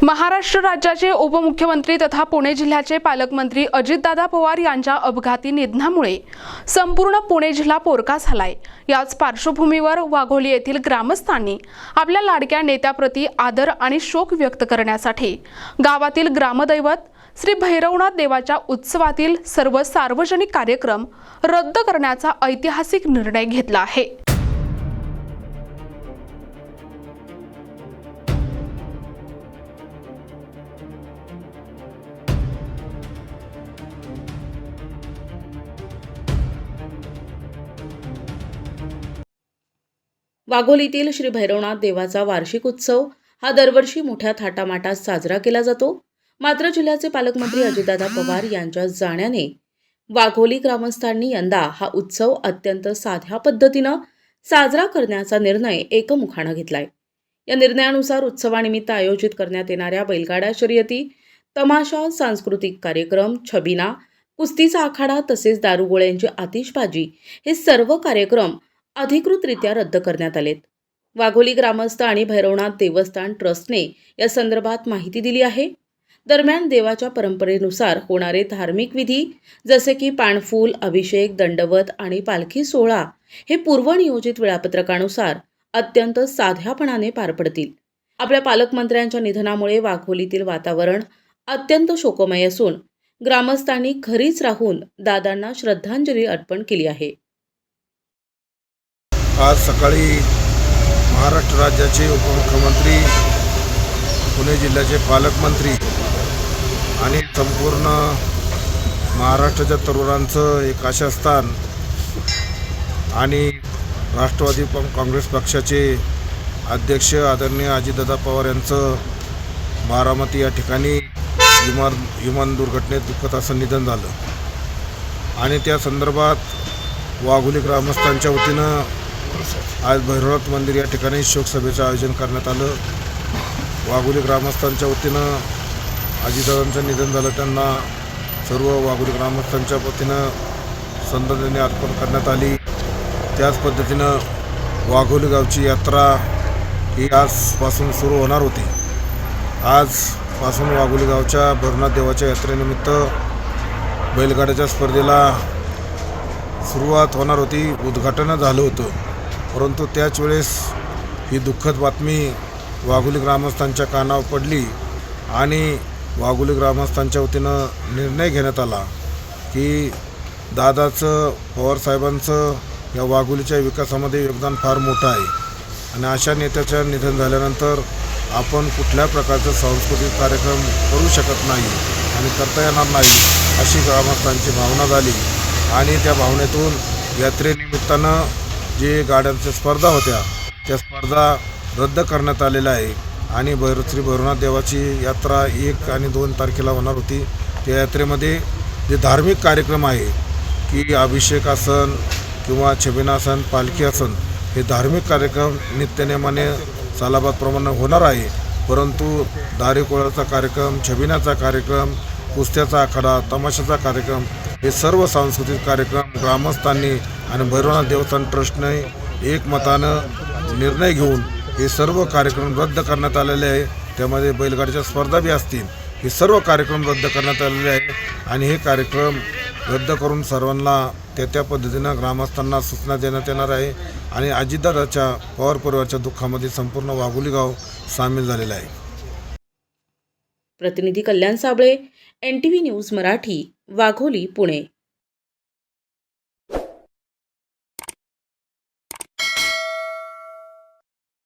महाराष्ट्र राज्याचे उपमुख्यमंत्री तथा पुणे जिल्ह्याचे पालकमंत्री अजितदादा पवार यांच्या अपघाती निधनामुळे संपूर्ण पुणे जिल्हा पोरका झालाय। याच पार्श्वभूमीवर वाघोली येथील ग्रामस्थांनी आपल्या लाडक्या नेत्याप्रती आदर आणि शोक व्यक्त करण्यासाठी गावातील ग्रामदैवत श्री भैरवनाथ देवाच्या उत्सवातील सर्व सार्वजनिक कार्यक्रम रद्द करण्याचा ऐतिहासिक निर्णय घेतला आहे। वाघोलीतील श्री भैरवनाथ देवाचा वार्षिक उत्सव हा दरवर्षी मोठ्या थाटामाटात साजरा केला जातो। मात्र जिल्ह्याचे पालकमंत्री अजितदादा पवार यांच्या जाण्याने वाघोली ग्रामस्थांनी यंदा हा उत्सव अत्यंत साध्या पद्धतीनं साजरा करण्याचा निर्णय एकमुखानं घेतलाय। या निर्णयानुसार उत्सवानिमित्त आयोजित करण्यात येणाऱ्या बैलगाडा शर्यती, तमाशा, सांस्कृतिक कार्यक्रम, छबिना, कुस्तीचा आखाडा तसेच दारुगोळ्यांची आतिषबाजी हे सर्व कार्यक्रम अधिकृतरित्या रद्द करण्यात आलेत। वाघोली ग्रामस्थ आणि भैरवनाथ देवस्थान ट्रस्टने या संदर्भात माहिती दिली आहे। दरम्यान देवाच्या परंपरेनुसार होणारे धार्मिक विधी जसे की पाणफूल, अभिषेक, दंडवत आणि पालखी सोहळा हे पूर्वनियोजित वेळापत्रकानुसार अत्यंत साध्यापणाने पार पडतील। आपल्या पालकमंत्र्यांच्या निधनामुळे वाघोलीतील वातावरण अत्यंत शोकमय असून ग्रामस्थांनी घरीच राहून दादांना श्रद्धांजली अर्पण केली आहे। आज सकाळी महाराष्ट्र राज्याचे उपमुख्यमंत्री, पुणे जिल्ह्याचे पालकमंत्री आणि संपूर्ण महाराष्ट्राच्या तरुणांचं एक आशास्थान आणि राष्ट्रवादी काँग्रेस पक्षाचे अध्यक्ष आदरणीय अजितदादा पवार यांचं बारामती या ठिकाणी विमान दुर्घटनेत दुःखद असं निधन झालं आणि त्या संदर्भात वाघोली ग्रामस्थांच्या वतीनं आज भैरवनाथ मंदिर या ठिकाणी शोकसभेचं आयोजन करण्यात आलं। वाघोली ग्रामस्थांच्या वतीनं अजितदादांचं निधन झालं, त्यांना सर्व वाघोली ग्रामस्थांच्या वतीनं श्रद्धांजली अर्पण करण्यात आली। त्याच पद्धतीनं वाघोली गावची यात्रा ही आजपासून सुरू होणार होती। आजपासून वाघोली गावच्या भैरवनाथ देवाच्या यात्रेनिमित्त बैलगाड्याच्या स्पर्धेला सुरुवात होणार होती, उद्घाटन झालं होतं, परंतु त्याच वेळेस ही दुःखद बातमी वाघोली ग्रामस्थांच्या कानावर पडली आणि वाघोली ग्रामस्थांच्या वतीनं निर्णय घेण्यात आला की दादाचं, पवारसाहेबांचं या वाघोलीच्या विकासामध्ये योगदान फार मोठं आहे आणि अशा नेत्याचं निधन झाल्यानंतर आपण कुठल्या प्रकारचा सांस्कृतिक कार्यक्रम करू शकत नाही आणि करता येणार नाही अशी ग्रामस्थांची भावना झाली आणि त्या भावनेतून यात्रेनिमित्तानं जे गाड्यांच्या स्पर्धा होत्या त्या स्पर्धा रद्द करण्यात आलेल्या आहे आणि श्री भैरवनाथ देवाची यात्रा 1 आणि 2 तारखेला होणार होती। त्या यात्रेमध्ये जे धार्मिक कार्यक्रम आहे की अभिषेक आसन किंवा छबिनासन, पालखी आसन हे धार्मिक कार्यक्रम नित्यनेमाने सालाबादप्रमाणे होणार आहे, परंतु दारुगोळ्याचा कार्यक्रम, छबिनाचा कार्यक्रम, कुस्त्याचा आखाडा, तमाशाचा कार्यक्रम हे सर्व सांस्कृतिक कार्यक्रम ग्रामस्थांनी आणि भैरवनाथ देवस्थान ट्रस्टने एकमतानं निर्णय घेऊन हे सर्व कार्यक्रम रद्द करण्यात आलेले आहे। त्यामध्ये बैलगाडीच्या स्पर्धा बी असतील, हे सर्व कार्यक्रम रद्द करण्यात आलेले आहे आणि हे कार्यक्रम रद्द करून सर्वांना त्या पद्धतीनं ग्रामस्थांना सूचना देण्यात येणार आहे आणि अजितदादाच्या पवार परिवाराच्या दुःखामध्ये संपूर्ण वाघोली गाव सामील झालेलं आहे। प्रतिनिधी कल्याण साबळे, NTV न्यूज मराठी, वाघोली, पुणे।